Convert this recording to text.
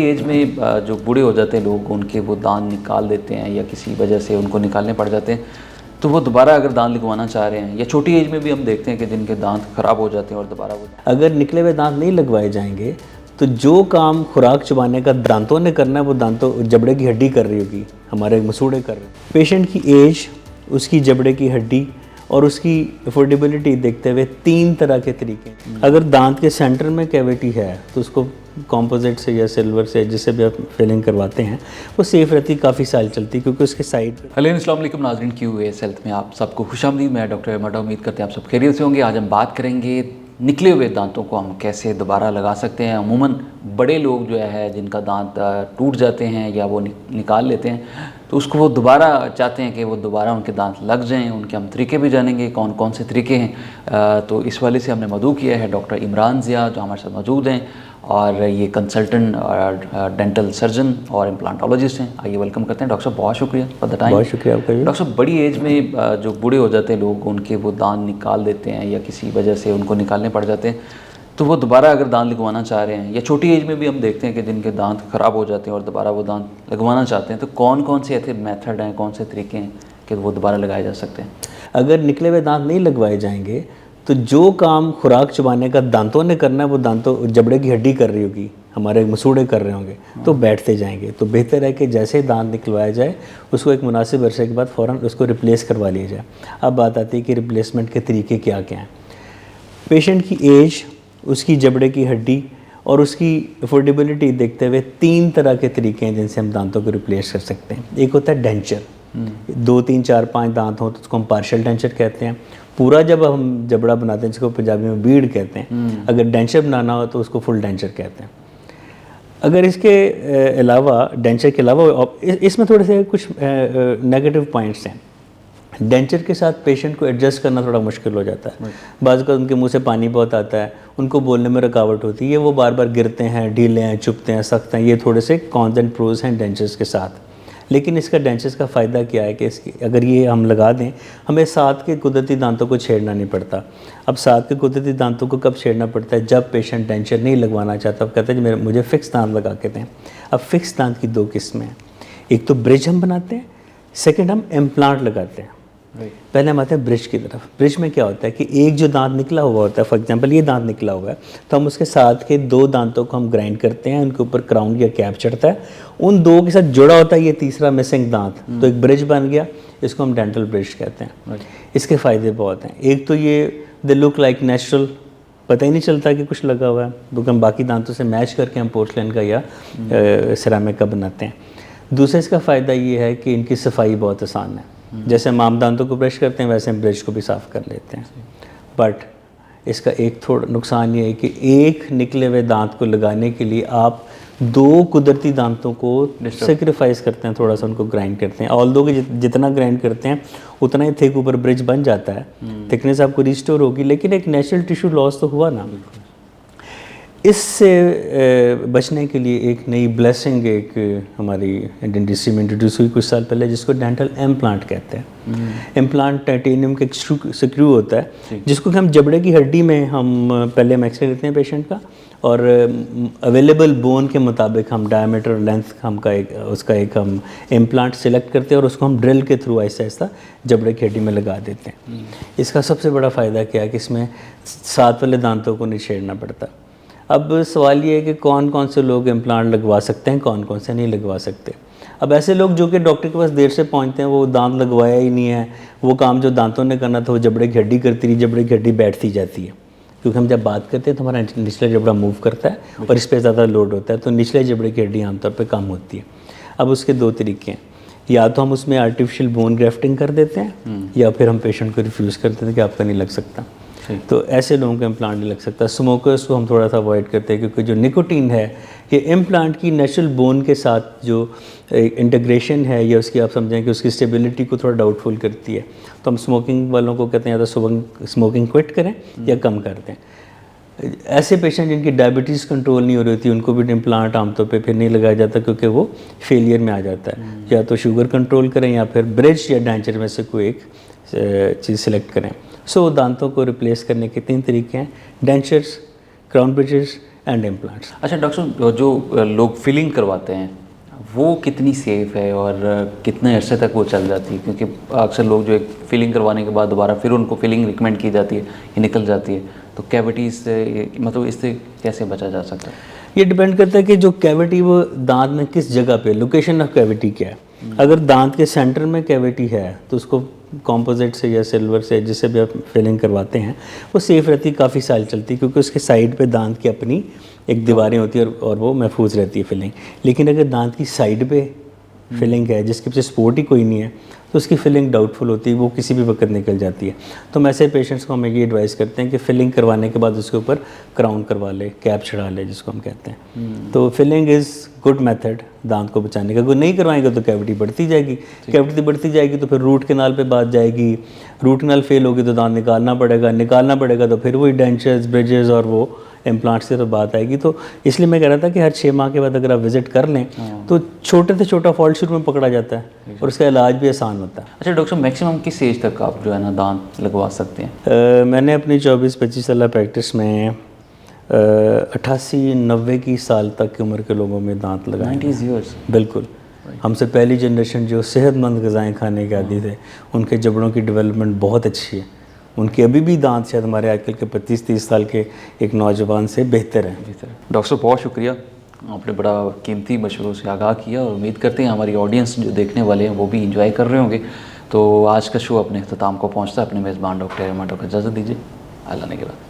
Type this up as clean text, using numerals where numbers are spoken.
बड़ी एज में जो बूढ़े हो जाते हैं लोग, उनके वो दांत निकाल देते हैं या किसी वजह से उनको निकालने पड़ जाते हैं, तो वो दोबारा अगर दांत लगवाना चाह रहे हैं, या छोटी एज में भी हम देखते हैं कि जिनके दांत ख़राब हो जाते हैं और दोबारा वो अगर निकले हुए दांत नहीं लगवाए जाएंगे तो जो काम खुराक चबाने का दांतों ने करना है वो दांतों जबड़े की हड्डी कर रही होगी, हमारे मसूड़े कर रहे हैं। पेशेंट की एज, उसकी जबड़े की हड्डी और उसकी अफोर्डेबिलिटी देखते हुए 3 तरह के तरीके। अगर दांत के सेंटर में कैविटी है तो उसको कॉम्पोजिट से या सिल्वर से जिससे भी आप फिलिंग करवाते हैं वो सेफ़ रहती, काफ़ी साल चलती, क्योंकि उसके साइड। हेलो अस्सलाम वालेकुम नाज़रीन, QAS हेल्थ में आप सबको खुशामदीद। मैं डॉक्टर मटा, उम्मीद करते हैं आप सब खैरियत से होंगे। आज हम बात करेंगे निकले हुए दांतों को हम कैसे दोबारा लगा सकते हैं। अमूमन बड़े लोग जो है जिनका दांत टूट जाते हैं या वो निकाल लेते हैं, तो उसको वो दोबारा चाहते हैं कि वो दोबारा उनके दांत लग जाएं। उनके हम तरीके भी जानेंगे कौन कौन से तरीके हैं। तो इस वाले से हमने मदऊ किया है डॉक्टर इमरान ज़िया, जो हमारे साथ मौजूद हैं, और ये कंसल्टेंट डेंटल सर्जन और इम्प्लांटोलॉजिस्ट हैं। आइए वेलकम करते हैं डॉक्टर साहब, बहुत शुक्रिया फॉर द टाइम। बहुत शुक्रिया आपका। डॉक्टर साहब, बड़ी एज में जो बूढ़े हो जाते हैं लोग, उनके वो दांत निकाल देते हैं या किसी वजह से उनको निकालने पड़ जाते हैं, तो वो दोबारा अगर दांत लगवाना चाह रहे हैं, या छोटी एज में भी हम देखते हैं कि जिनके दांत ख़राब हो जाते हैं और दोबारा वो दांत लगवाना चाहते हैं, तो कौन कौन से ऐसे मेथड हैं, कौन से तरीके हैं कि वो दोबारा लगाए जा सकते हैं? अगर निकले हुए दांत नहीं लगवाए जाएंगे तो जो काम खुराक चबाने का दांतों ने करना है वो दांतों जबड़े की हड्डी कर रही होगी, हमारे मसूड़े कर रहे होंगे, तो बैठते जाएंगे। तो बेहतर है कि जैसे ही दांत निकलवाया जाए उसको एक मुनासिब अरसे के बाद फ़ौरन उसको रिप्लेस करवा लिया जाए। अब बात आती है कि रिप्लेसमेंट के तरीके क्या क्या हैं। पेशेंट की एज, उसकी जबड़े की हड्डी और उसकी अफोर्डेबिलिटी देखते हुए 3 तरह के तरीके हैं जिनसे हम दांतों को रिप्लेस कर सकते हैं। एक होता है डेंचर, 2, 3, 4, 5 दांत हो तो उसको हम पार्शियल डेंचर कहते हैं। पूरा जब हम जबड़ा बनाते हैं जिसको पंजाबी में बीड़ कहते हैं, अगर डेंचर बनाना हो तो उसको फुल डेंचर कहते हैं। अगर इसके अलावा, डेंचर के अलावा, इसमें थोड़े से कुछ नेगेटिव पॉइंट्स हैं। डेंचर के साथ पेशेंट को एडजस्ट करना थोड़ा मुश्किल हो जाता है। बाज़ का उनके मुंह से पानी बहुत आता है, उनको बोलने में रुकावट होती है, वो बार बार गिरते हैं, ढीले हैं, चुभते हैं, सख्त हैं। ये थोड़े से कॉन्स एंड प्रोज हैं डेंचर्स के साथ। लेकिन इसका डेंचर्स का फ़ायदा क्या है कि इसकी अगर ये हम लगा दें, हमें साथ के कुदरती दांतों को छेड़ना नहीं पड़ता। अब साथ के कुदरती दांतों को कब छेड़ना पड़ता है? जब पेशेंट डेंचर नहीं लगवाना चाहता, अब कहता है जी मुझे फ़िक्स दांत लगा के दें। अब फ़िक्स दांत की 2 किस्में हैं। एक तो ब्रिज हम बनाते हैं, सेकेंड हम इम्प्लांट लगाते हैं। पहले हम आते हैं ब्रिज की तरफ। ब्रिज में क्या होता है कि एक जो दांत निकला हुआ होता है, फॉर एग्जांपल ये दांत निकला हुआ है, तो हम उसके साथ के 2 दांतों को हम ग्राइंड करते हैं, उनके ऊपर क्राउन या कैप चढ़ता है, उन 2 के साथ जुड़ा होता है ये तीसरा मिसिंग दांत, तो एक ब्रिज बन गया। इसको हम डेंटल ब्रिज कहते हैं। इसके फ़ायदे बहुत हैं। एक तो ये दे लुक लाइक नेचुरल, पता ही नहीं चलता कि कुछ लगा हुआ है, क्योंकि हम बाकी दांतों से मैच करके हम पोर्सलिन का या सिरामिक का बनाते हैं। दूसरा इसका फ़ायदा ये है कि इनकी सफाई बहुत आसान है। जैसे हम आम दांतों को ब्रश करते हैं वैसे हम ब्रश को भी साफ़ कर लेते हैं। बट इसका एक थोड़ा नुकसान ये है कि एक निकले हुए दांत को लगाने के लिए आप 2 कुदरती दांतों को सेक्रीफाइस करते हैं, थोड़ा सा उनको ग्राइंड करते हैं। ऑल्दो कि जितना ग्राइंड करते हैं उतना ही थिक ऊपर ब्रिज बन जाता है, थिकनेस आपको रिस्टोर होगी, लेकिन एक नेचुरल टिश्यू लॉस तो हुआ ना। इससे बचने के लिए एक नई ब्लेसिंग एक हमारी डेंटिस्ट्री में इंट्रोड्यूस हुई कुछ साल पहले, जिसको डेंटल इम्प्लांट कहते हैं। इम्प्लांट टाइटेनियम का एक स्क्रू होता है, जिसको हम जबड़े की हड्डी में हम पहले हम एक्सरे लेते हैं पेशेंट का, और अवेलेबल बोन के मुताबिक हम डायमीटर लेंथ उसका एक हम इम्प्लांट सेलेक्ट करते हैं और उसको हम ड्रिल के थ्रू आहिस्ता आहिस्ता जबड़े की हड्डी में लगा देते हैं। इसका सबसे बड़ा फ़ायदा क्या है कि इसमें साथ वाले दांतों को नहीं छेड़ना पड़ता। अब सवाल ये है कि कौन कौन से लोग इम्प्लांट लगवा सकते हैं, कौन कौन से नहीं लगवा सकते। अब ऐसे लोग जो कि डॉक्टर के पास देर से पहुंचते हैं, वो दांत लगवाया ही नहीं है, वो काम जो दांतों ने करना था वो जबड़े की हड्डी करती रही, जबड़े की हड्डी बैठती जाती है। क्योंकि हम जब बात करते हैं तो हमारा निचला जबड़ा मूव करता है और इस पर ज़्यादा लोड होता है, तो निचले जबड़े की हड्डी आमतौर पर कम होती है। अब उसके 2 तरीके हैं, या तो हम उसमें आर्टिफिशियल बोन ग्राफ्टिंग कर देते हैं, या फिर हम पेशेंट को रिफ्यूज़ कर देते हैं कि आपका नहीं लग सकता। तो ऐसे लोगों को इम्प्लांट नहीं लग सकता। स्मोकर्स को हम थोड़ा सा अवॉइड करते हैं, क्योंकि जो निकोटीन है ये इम्प्लांट की नेचुरल बोन के साथ जो इंटीग्रेशन है, या उसकी आप समझें कि उसकी स्टेबिलिटी को थोड़ा डाउटफुल करती है। तो हम स्मोकिंग वालों को कहते हैं या तो स्मोकिंग क्विट करें या कम कर दें। ऐसे पेशेंट जिनकी डायबिटीज़ कंट्रोल नहीं हो रही होती, उनको भी इम्प्लांट आमतौर पे फिर नहीं लगाया जाता, क्योंकि वो फेलियर में आ जाता है। या तो शुगर कंट्रोल करें या फिर ब्रिज या डेंचर में से कोई एक चीज़ सेलेक्ट करें। दांतों को रिप्लेस करने के 3 तरीके हैं: dentures, crown bridges and implants. अच्छा डॉक्टर साहब, जो लोग फिलिंग करवाते हैं वो कितनी सेफ़ है और कितने अरसे तक वो चल जाती है? क्योंकि अक्सर लोग जो एक फिलिंग करवाने के बाद दोबारा फिर उनको फिलिंग रिकमेंड की जाती है, ये निकल जाती है, तो कैविटीज़ से मतलब इससे कैसे बचा जा सकता है? ये डिपेंड करता है कि जो कैविटी वो दांत में किस जगह पे, लोकेशन ऑफ कैविटी क्या है। अगर दांत के सेंटर में कैविटी है तो उसको कॉम्पोजिट से या सिल्वर से जिससे भी आप फिलिंग करवाते हैं वो सेफ़ रहती है, काफ़ी साल चलती है, क्योंकि उसके साइड पे दांत की अपनी एक दीवारें होती है और वो महफूज रहती है फिलिंग। लेकिन अगर दांत की साइड पे फिलिंग है जिसके पीछे सपोर्ट ही कोई नहीं है तो उसकी फिलिंग डाउटफुल होती है, वो किसी भी वक्त निकल जाती है। तो हम ऐसे पेशेंट्स को हम ये एडवाइस करते हैं कि फिलिंग करवाने के बाद उसके ऊपर क्राउन करवा ले, कैप चढ़ा ले, जिसको हम कहते हैं। तो फिलिंग इज़ गुड मेथड दांत को बचाने का। अगर नहीं करवाएंगे तो कैविटी बढ़ती जाएगी, कैविटी बढ़ती जाएगी तो फिर रूट कैनाल पे बात जाएगी, रूट कैनाल फेल होगी तो दांत निकालना पड़ेगा तो फिर वही डेंचर्स, ब्रिजेस और वो इम्प्लांट्स की तो बात आएगी। तो इसलिए मैं कह रहा था कि हर 6 माह के बाद अगर आप विजिट कर लें तो छोटे से छोटा फॉल्ट शुरू में पकड़ा जाता है और उसका इलाज भी आसान होता है। अच्छा डॉक्टर साहब, मैक्सिमम किस एज तक आप जो है ना दांत लगवा सकते हैं? मैंने अपनी 24-25 साल प्रैक्टिस में 88-90 की साल तक की उम्र के लोगों में दांत लगाए। 90 ईयर्स? बिल्कुल। हमसे पहली जनरेशन जो सेहतमंद ग़िज़ाएँ खाने के आदी थे उनके जबड़ों की डेवलपमेंट बहुत अच्छी है, उनके अभी भी दांत शायद हमारे आजकल के 25-30 साल के एक नौजवान से बेहतर है। डॉक्टर साहब बहुत शुक्रिया, आपने बड़ा कीमती मशवरों से आगाह किया और उम्मीद करते हैं हमारी ऑडियंस जो देखने वाले हैं वो भी इंजॉय कर रहे होंगे। तो आज का शो अपने अख्ताम को पहुँचता है, अपने मेज़बान डॉक्टर एमा को इजाज़त दीजिए, अल्लाह ने के बाद।